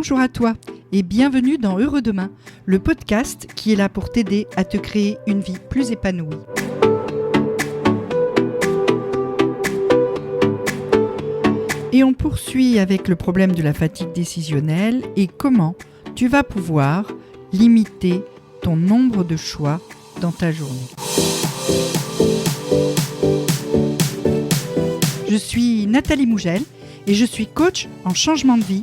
Bonjour à toi et bienvenue dans Heureux Demain, le podcast qui est là pour t'aider à te créer une vie plus épanouie. Et on poursuit avec le problème de la fatigue décisionnelle et comment tu vas pouvoir limiter ton nombre de choix dans ta journée. Je suis Nathalie Mougel et je suis coach en changement de vie.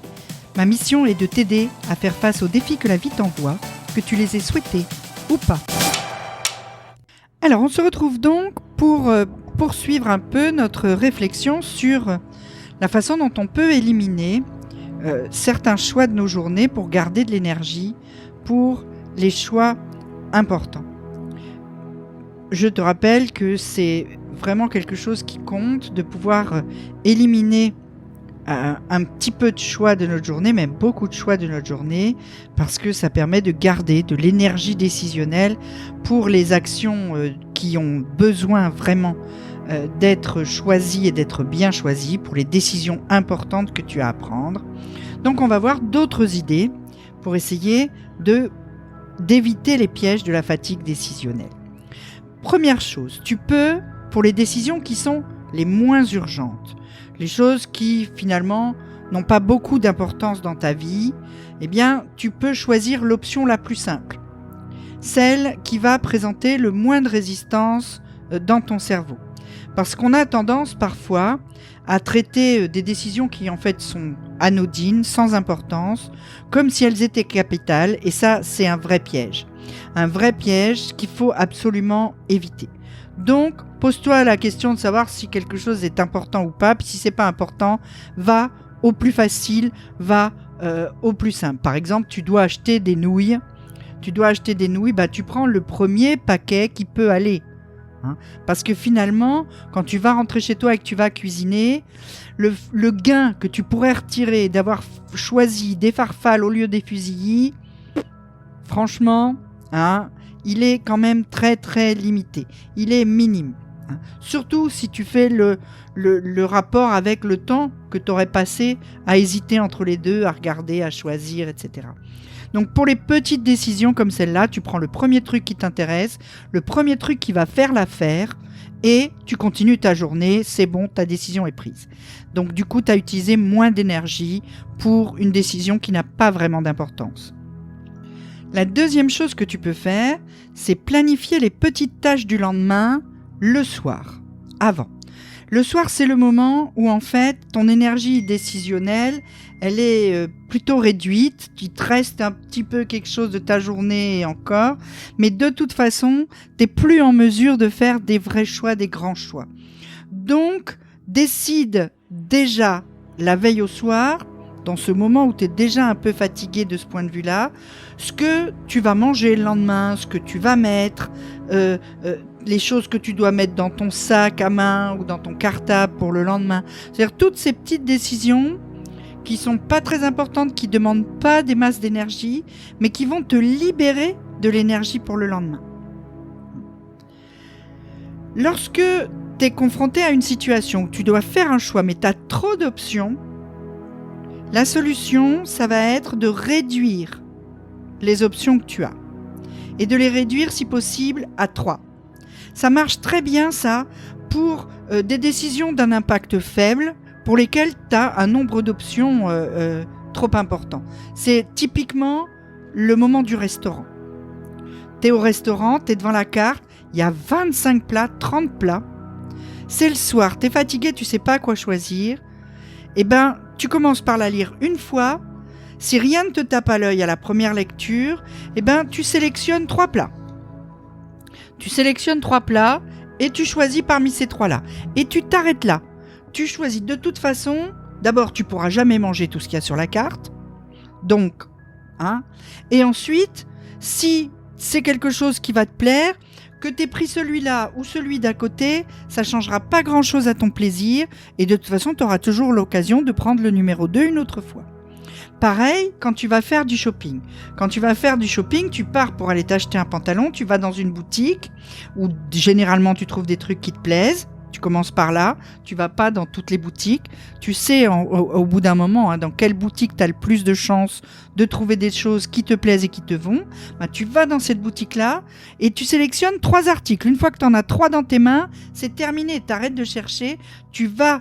Ma mission est de t'aider à faire face aux défis que la vie t'envoie, que tu les aies souhaités ou pas. Alors, on se retrouve donc pour poursuivre un peu notre réflexion sur la façon dont on peut éliminer certains choix de nos journées pour garder de l'énergie pour les choix importants. Je te rappelle que c'est vraiment quelque chose qui compte de pouvoir éliminer un petit peu de choix de notre journée, même beaucoup de choix de notre journée, parce que ça permet de garder de l'énergie décisionnelle pour les actions qui ont besoin vraiment d'être choisies et d'être bien choisies, pour les décisions importantes que tu as à prendre. Donc on va voir d'autres idées pour essayer d'éviter les pièges de la fatigue décisionnelle. Première chose, tu peux, pour les décisions qui sont les moins urgentes, les choses qui finalement n'ont pas beaucoup d'importance dans ta vie, eh bien tu peux choisir l'option la plus simple, celle qui va présenter le moins de résistance dans ton cerveau. Parce qu'on a tendance parfois à traiter des décisions qui en fait sont anodines, sans importance, comme si elles étaient capitales, et ça c'est un vrai piège qu'il faut absolument éviter. Donc, pose-toi la question de savoir si quelque chose est important ou pas, puis si c'est pas important, va au plus facile, va au plus simple. Par exemple, tu dois acheter des nouilles, tu prends le premier paquet qui peut aller. Parce que finalement, quand tu vas rentrer chez toi et que tu vas cuisiner, le gain que tu pourrais retirer d'avoir choisi des farfales au lieu des fusillis, franchement, il est quand même très très limité. Il est minime. Surtout si tu fais le rapport avec le temps que tu aurais passé à hésiter entre les deux, à regarder, à choisir, etc. Donc pour les petites décisions comme celle-là, tu prends le premier truc qui t'intéresse, le premier truc qui va faire l'affaire, et tu continues ta journée, c'est bon, ta décision est prise. Donc du coup, tu as utilisé moins d'énergie pour une décision qui n'a pas vraiment d'importance. La deuxième chose que tu peux faire, c'est planifier les petites tâches du lendemain le soir, avant. Le soir, c'est le moment où en fait, ton énergie décisionnelle, elle est plutôt réduite. Il te reste un petit peu quelque chose de ta journée encore, mais de toute façon, tu n'es plus en mesure de faire des vrais choix, des grands choix. Donc, décide déjà la veille au soir, dans ce moment où tu es déjà un peu fatigué de ce point de vue-là, ce que tu vas manger le lendemain, ce que tu vas mettre, les choses que tu dois mettre dans ton sac à main ou dans ton cartable pour le lendemain. C'est-à-dire toutes ces petites décisions qui sont pas très importantes, qui demandent pas des masses d'énergie, mais qui vont te libérer de l'énergie pour le lendemain. Lorsque tu es confronté à une situation où tu dois faire un choix, mais tu as trop d'options, la solution, ça va être de réduire les options que tu as et de les réduire si possible à 3. Ça marche très bien ça pour des décisions d'un impact faible pour lesquelles tu as un nombre d'options trop important. C'est typiquement le moment du restaurant. Tu es au restaurant, tu es devant la carte, il y a 25 plats, 30 plats. C'est le soir, tu es fatigué, tu sais pas quoi choisir. Eh ben, tu commences par la lire une fois. Si rien ne te tape à l'œil à la première lecture, eh ben, tu sélectionnes 3 plats. Tu sélectionnes 3 plats et tu choisis parmi ces 3-là. Et tu t'arrêtes là. Tu choisis de toute façon. D'abord, tu pourras jamais manger tout ce qu'il y a sur la carte. Donc, Et ensuite, si c'est quelque chose qui va te plaire, que tu aies pris celui-là ou celui d'à côté, ça ne changera pas grand-chose à ton plaisir. Et de toute façon, tu auras toujours l'occasion de prendre le numéro 2 une autre fois. Pareil, quand tu vas faire du shopping. Quand tu vas faire du shopping, tu pars pour aller t'acheter un pantalon, tu vas dans une boutique où généralement tu trouves des trucs qui te plaisent. Tu commences par là, tu vas pas dans toutes les boutiques. Tu sais au bout d'un moment dans quelle boutique tu as le plus de chances de trouver des choses qui te plaisent et qui te vont. Tu vas dans cette boutique-là et tu sélectionnes 3 articles. Une fois que tu en as 3 dans tes mains, c'est terminé. Tu arrêtes de chercher, tu vas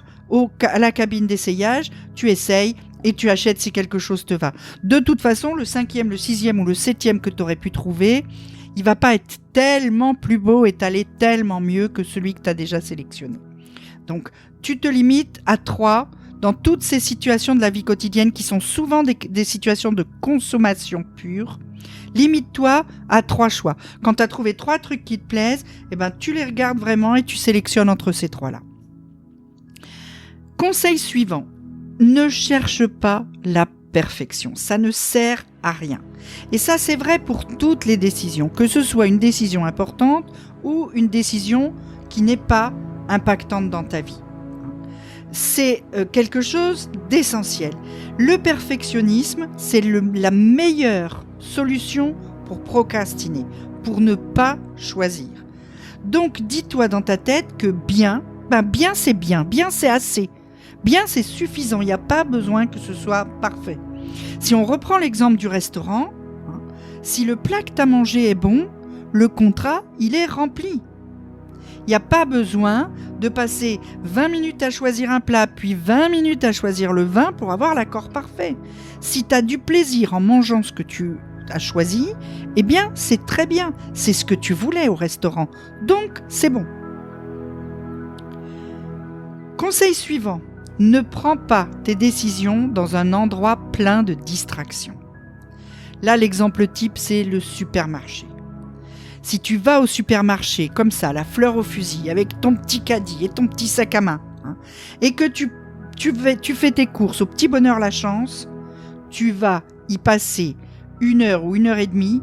à la cabine d'essayage, tu essayes et tu achètes si quelque chose te va. De toute façon, le 5e, le 6e ou le 7e que tu aurais pu trouver, il va pas être tellement plus beau et t'aller tellement mieux que celui que tu as déjà sélectionné. Donc, tu te limites à 3 dans toutes ces situations de la vie quotidienne qui sont souvent des situations de consommation pure. Limite-toi à 3 choix. Quand tu as trouvé 3 trucs qui te plaisent, tu les regardes vraiment et tu sélectionnes entre ces 3-là. Conseil suivant. Ne cherche pas la perfection. Ça ne sert à rien. Et ça, c'est vrai pour toutes les décisions, que ce soit une décision importante ou une décision qui n'est pas impactante dans ta vie. C'est quelque chose d'essentiel. Le perfectionnisme, c'est la meilleure solution pour procrastiner, pour ne pas choisir. Donc, dis-toi dans ta tête que bien c'est bien c'est assez. Bien, c'est suffisant, il n'y a pas besoin que ce soit parfait. Si on reprend l'exemple du restaurant, si le plat que tu as mangé est bon, le contrat, il est rempli. Il n'y a pas besoin de passer 20 minutes à choisir un plat, puis 20 minutes à choisir le vin pour avoir l'accord parfait. Si tu as du plaisir en mangeant ce que tu as choisi, c'est très bien. C'est ce que tu voulais au restaurant. Donc, c'est bon. Conseil suivant. Ne prends pas tes décisions dans un endroit plein de distractions. Là, l'exemple type, c'est le supermarché. Si tu vas au supermarché comme ça, la fleur au fusil, avec ton petit caddie et ton petit sac à main, et que tu fais tes courses au petit bonheur la chance, tu vas y passer 1 heure ou 1 heure et demie,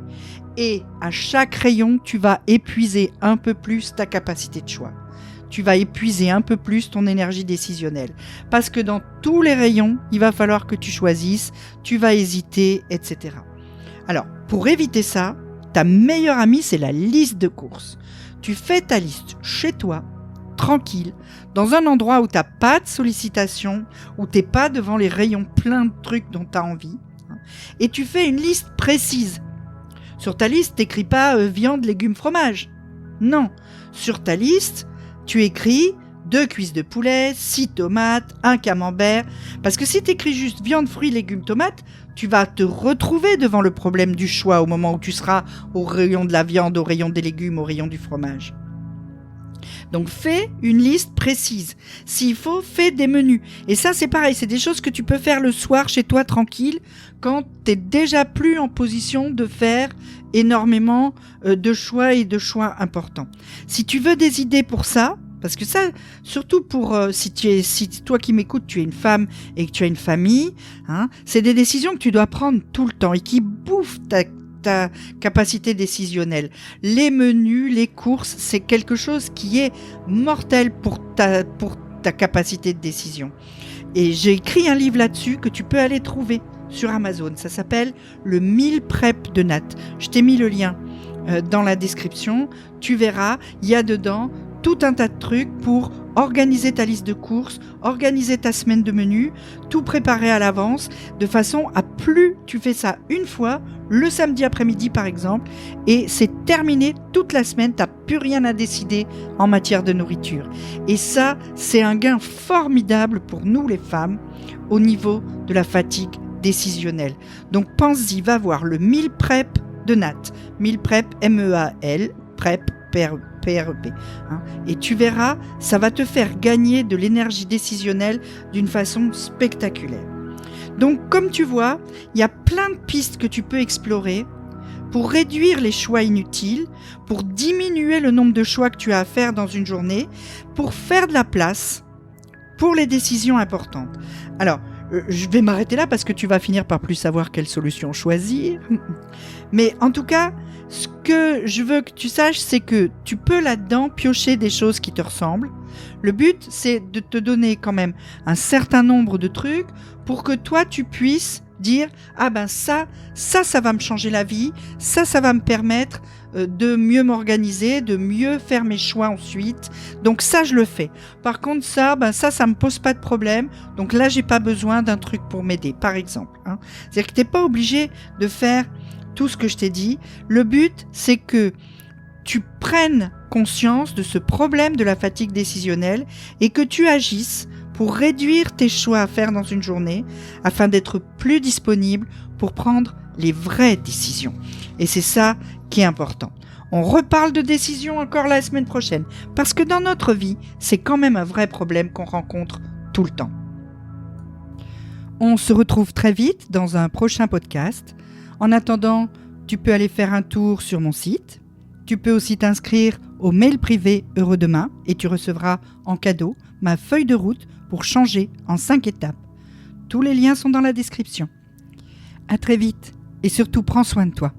et à chaque rayon, tu vas épuiser un peu plus ta capacité de choix. Tu vas épuiser un peu plus ton énergie décisionnelle. Parce que dans tous les rayons, il va falloir que tu choisisses, tu vas hésiter, etc. Alors, pour éviter ça, ta meilleure amie, c'est la liste de courses. Tu fais ta liste chez toi, tranquille, dans un endroit où tu n'as pas de sollicitation, où tu n'es pas devant les rayons pleins de trucs dont tu as envie. Et tu fais une liste précise. Sur ta liste, tu n'écris pas viande, légumes, fromage. Non, sur ta liste, tu écris 2 cuisses de poulet, 6 tomates, 1 camembert. Parce que si tu écris juste viande, fruits, légumes, tomates, tu vas te retrouver devant le problème du choix au moment où tu seras au rayon de la viande, au rayon des légumes, au rayon du fromage. Donc fais une liste précise. S'il faut, fais des menus. Et ça, c'est pareil, c'est des choses que tu peux faire le soir chez toi tranquille quand tu n'es déjà plus en position de faire énormément de choix et de choix importants. Si tu veux des idées pour ça, parce que ça, surtout pour si toi qui m'écoutes, tu es une femme et que tu as une famille, c'est des décisions que tu dois prendre tout le temps et qui bouffent ta capacité décisionnelle. Les menus, les courses, c'est quelque chose qui est mortel pour ta capacité de décision. Et j'ai écrit un livre là-dessus que tu peux aller trouver sur Amazon. Ça s'appelle le Meal Prep de Nat. Je t'ai mis le lien dans la description. Tu verras, il y a dedans tout un tas de trucs pour organiser ta liste de courses, organiser ta semaine de menus, tout préparer à l'avance, de façon à plus tu fais ça une fois, le samedi après-midi par exemple, et c'est terminé toute la semaine, tu n'as plus rien à décider en matière de nourriture. Et ça, c'est un gain formidable pour nous les femmes au niveau de la fatigue décisionnelle. Donc pense-y, va voir le Meal Prep de Nat. Meal Prep, M-E-A-L, Prep, P-R-E-P. Et tu verras, ça va te faire gagner de l'énergie décisionnelle d'une façon spectaculaire. Donc, comme tu vois, il y a plein de pistes que tu peux explorer pour réduire les choix inutiles, pour diminuer le nombre de choix que tu as à faire dans une journée, pour faire de la place pour les décisions importantes. Alors, je vais m'arrêter là parce que tu vas finir par plus savoir quelle solution choisir. Mais en tout cas, ce que je veux que tu saches, c'est que tu peux là-dedans piocher des choses qui te ressemblent. Le but, c'est de te donner quand même un certain nombre de trucs pour que toi, tu puisses dire « Ah ben ça va me changer la vie, ça va me permettre de mieux m'organiser, de mieux faire mes choix ensuite. Donc ça, je le fais. Par contre, ça me pose pas de problème. Donc là, j'ai pas besoin d'un truc pour m'aider, par exemple. Hein. C'est-à-dire que t'es pas obligé de faire tout ce que je t'ai dit. Le but, c'est que tu prennes conscience de ce problème de la fatigue décisionnelle et que tu agisses pour réduire tes choix à faire dans une journée afin d'être plus disponible pour prendre les vraies décisions. Et c'est ça qui est important. On reparle de décisions encore la semaine prochaine parce que dans notre vie, c'est quand même un vrai problème qu'on rencontre tout le temps. On se retrouve très vite dans un prochain podcast. En attendant, tu peux aller faire un tour sur mon site. Tu peux aussi t'inscrire au mail privé Heureux Demain et tu recevras en cadeau ma feuille de route pour changer en 5 étapes. Tous les liens sont dans la description. À très vite et surtout prends soin de toi.